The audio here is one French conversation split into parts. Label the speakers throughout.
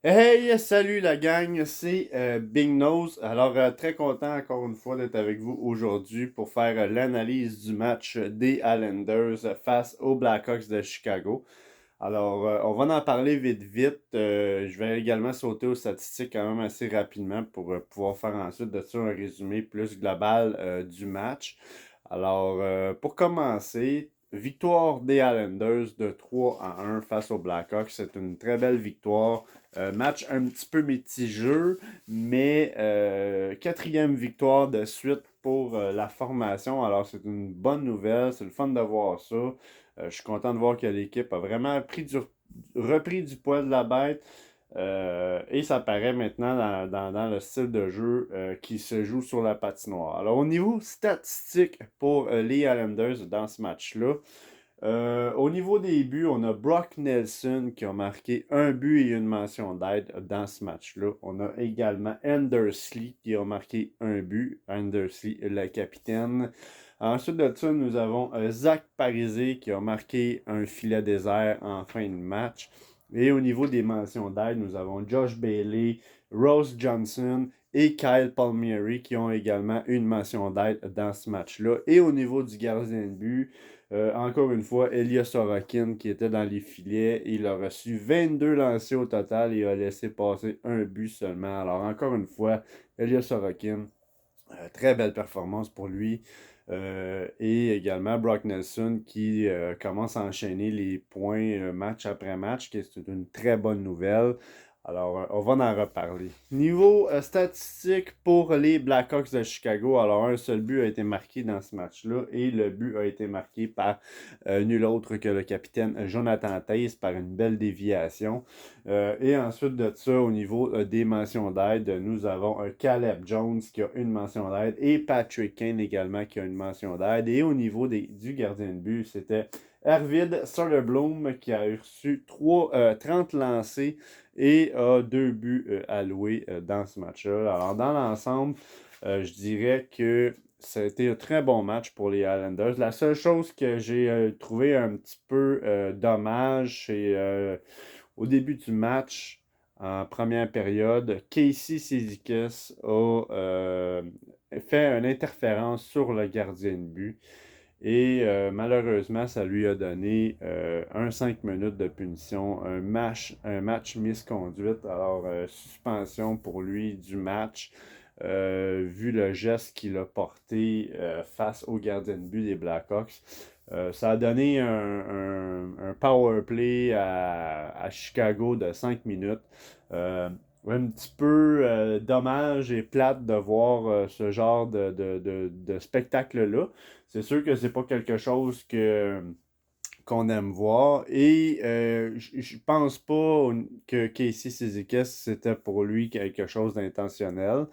Speaker 1: Hey, salut la gang, c'est Big Nose. Alors, très content encore une fois d'être avec vous aujourd'hui pour faire l'analyse du match des Islanders face aux Blackhawks de Chicago. Alors, on va en parler vite vite. Je vais également sauter aux statistiques quand même assez rapidement pour pouvoir faire ensuite de ça un résumé plus global du match. Alors, pour commencer, victoire des Islanders de 3-1 face aux Blackhawks. C'est une très belle victoire. Match un petit peu mitigeux, mais quatrième victoire de suite pour la formation. Alors, c'est une bonne nouvelle. C'est le fun de voir ça. Je suis content de voir que l'équipe a vraiment repris du poil de la bête. Et ça paraît maintenant dans le style de jeu qui se joue sur la patinoire. Alors, au niveau statistique pour les Islanders dans ce match-là, au niveau des buts, on a Brock Nelson qui a marqué un but et une mention d'aide dans ce match-là. On a également Andersley qui a marqué un but. Andersley, le capitaine. Ensuite de ça, nous avons Zach Parisé qui a marqué un filet désert en fin de match. Et au niveau des mentions d'aide, nous avons Josh Bailey, Rose Johnson et Kyle Palmieri qui ont également une mention d'aide dans ce match-là. Et au niveau du gardien de but, encore une fois, Elias Sorokin qui était dans les filets. Il a reçu 22 lancers au total et a laissé passer un but seulement. Alors, encore une fois, Elias Sorokin, très belle performance pour lui. Et également Brock Nelson qui commence à enchaîner les points match après match, qui est une très bonne nouvelle. Alors, on va en reparler. Niveau statistique pour les Blackhawks de Chicago, alors un seul but a été marqué dans ce match-là et le but a été marqué par nul autre que le capitaine Jonathan Toews par une belle déviation. Et ensuite de ça, au niveau des mentions d'aide, nous avons Caleb Jones qui a une mention d'aide et Patrick Kane également qui a une mention d'aide. Et au niveau du gardien de but, c'était Arvid Soderblom qui a reçu 30 lancés et a 2 buts alloués dans ce match-là. Alors, dans l'ensemble, je dirais que ça a été un très bon match pour les Islanders. La seule chose que j'ai trouvé un petit peu dommage, c'est au début du match, en première période, Casey Cizikas a fait une interférence sur le gardien de but. Et malheureusement, ça lui a donné un 5 minutes de punition, un match misconduite. Alors, suspension pour lui du match, vu le geste qu'il a porté face au gardien de but des Blackhawks. Ça a donné un power play à Chicago de 5 minutes. Euh, un petit peu dommage et plate de voir ce genre de spectacle-là. C'est sûr que c'est pas quelque chose qu'on aime voir. Et je pense pas que Casey Cizikas, c'était pour lui quelque chose d'intentionnel.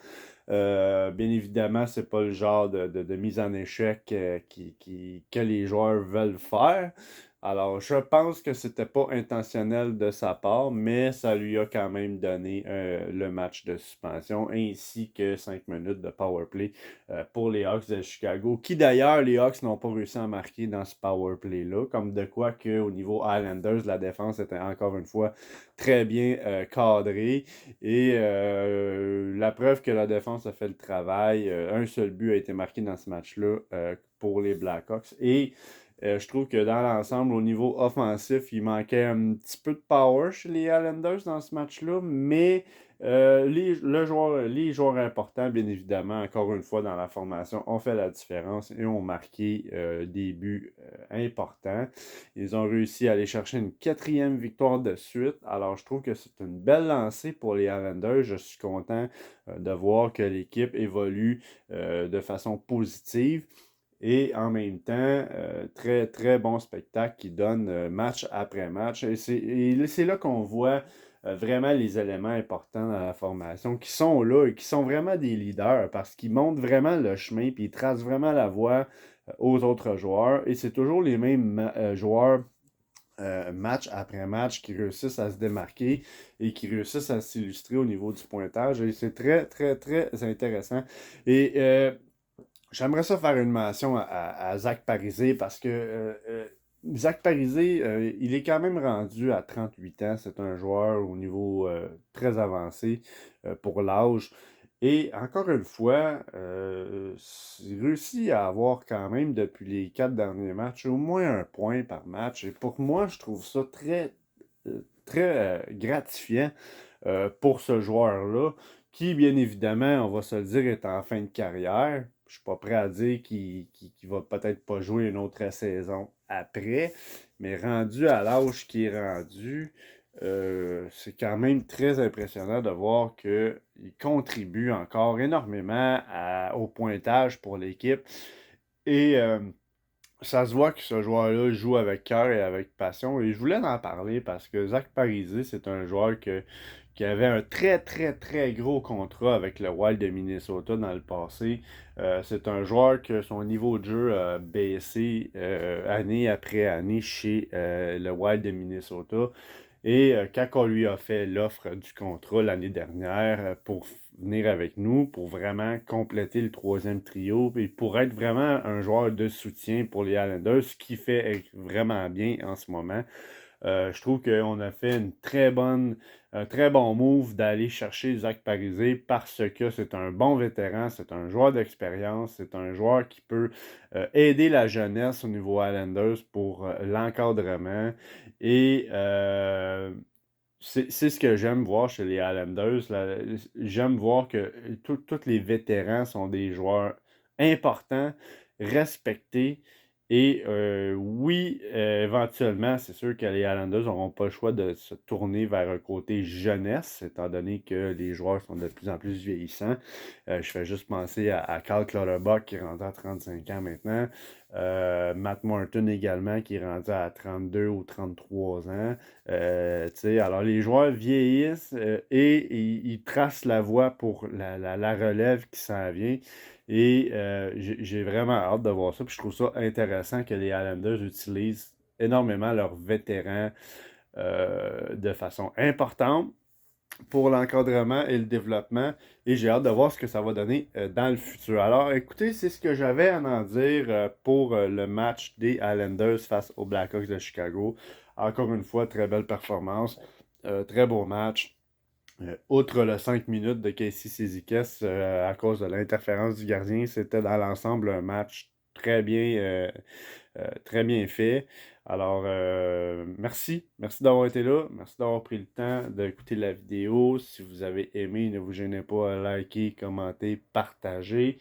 Speaker 1: Bien évidemment, c'est pas le genre de mise en échec que les joueurs veulent faire. Alors, je pense que c'était pas intentionnel de sa part, mais ça lui a quand même donné le match de suspension ainsi que 5 minutes de power play pour les Hawks de Chicago, qui d'ailleurs, les Hawks n'ont pas réussi à marquer dans ce power play-là, comme de quoi qu'au niveau Islanders, la défense était encore une fois très bien cadrée. Et la preuve que la défense a fait le travail, un seul but a été marqué dans ce match-là pour les Blackhawks. Et je trouve que dans l'ensemble, au niveau offensif, il manquait un petit peu de power chez les Islanders dans ce match-là, mais les joueurs importants, bien évidemment, encore une fois dans la formation, ont fait la différence et ont marqué des buts importants. Ils ont réussi à aller chercher une quatrième victoire de suite. Alors, je trouve que c'est une belle lancée pour les Islanders. Je suis content de voir que l'équipe évolue de façon positive. Et en même temps, très, très bon spectacle qui donne match après match. Et c'est là qu'on voit vraiment les éléments importants dans la formation qui sont là et qui sont vraiment des leaders parce qu'ils montrent vraiment le chemin puis ils tracent vraiment la voie aux autres joueurs. Et c'est toujours les mêmes joueurs match après match qui réussissent à se démarquer et qui réussissent à s'illustrer au niveau du pointage. Et c'est très, très, très intéressant. Et j'aimerais ça faire une mention à Zach Parisé parce que Zach Parisé, il est quand même rendu à 38 ans. C'est un joueur au niveau très avancé pour l'âge. Et encore une fois, il réussit à avoir quand même depuis les 4 derniers matchs au moins un point par match. Et pour moi, je trouve ça très gratifiant pour ce joueur-là, qui, bien évidemment, on va se le dire, est en fin de carrière. Je suis pas prêt à dire qu'il va peut-être pas jouer une autre saison après, mais rendu à l'âge qu'il est rendu, c'est quand même très impressionnant de voir qu'il contribue encore énormément au pointage pour l'équipe. Et ça se voit que ce joueur-là joue avec cœur et avec passion. Et je voulais en parler parce que Zach Parisé, c'est un joueur qui avait un très, très, très gros contrat avec le Wild de Minnesota dans le passé. C'est un joueur que son niveau de jeu a baissé année après année chez le Wild de Minnesota. Et quand on lui a fait l'offre du contrat l'année dernière pour venir avec nous, pour vraiment compléter le troisième trio, et pour être vraiment un joueur de soutien pour les Islanders, ce qui fait vraiment bien en ce moment. Je trouve qu'on a fait un très bon move d'aller chercher Zach Parisé parce que c'est un bon vétéran, c'est un joueur d'expérience, c'est un joueur qui peut aider la jeunesse au niveau Islanders pour l'encadrement. Et c'est ce que j'aime voir chez les Islanders. J'aime voir que tous les vétérans sont des joueurs importants, respectés. Et oui, éventuellement, c'est sûr que les Islanders n'auront pas le choix de se tourner vers un côté jeunesse, étant donné que les joueurs sont de plus en plus vieillissants. Je fais juste penser à Carl Clutterbuck qui est rendu à 35 ans maintenant. Matt Martin également qui est rendu à 32 ou 33 ans. Alors les joueurs vieillissent et ils tracent la voie pour la relève qui s'en vient. Et j'ai vraiment hâte de voir ça. Puis je trouve ça intéressant que les Islanders utilisent énormément leurs vétérans de façon importante pour l'encadrement et le développement. Et j'ai hâte de voir ce que ça va donner dans le futur. Alors écoutez, c'est ce que j'avais à en dire pour le match des Islanders face aux Blackhawks de Chicago. Encore une fois, très belle performance. Très beau match. Outre le 5 minutes de Casey Cizikas à cause de l'interférence du gardien, c'était dans l'ensemble un match très bien fait. Alors, merci. Merci d'avoir été là. Merci d'avoir pris le temps d'écouter la vidéo. Si vous avez aimé, ne vous gênez pas à liker, commenter, partager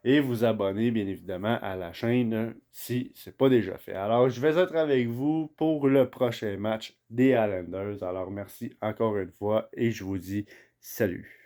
Speaker 1: et vous abonner, bien évidemment, à la chaîne si ce n'est pas déjà fait. Alors, je vais être avec vous pour le prochain match des Islanders. Alors, merci encore une fois et je vous dis salut.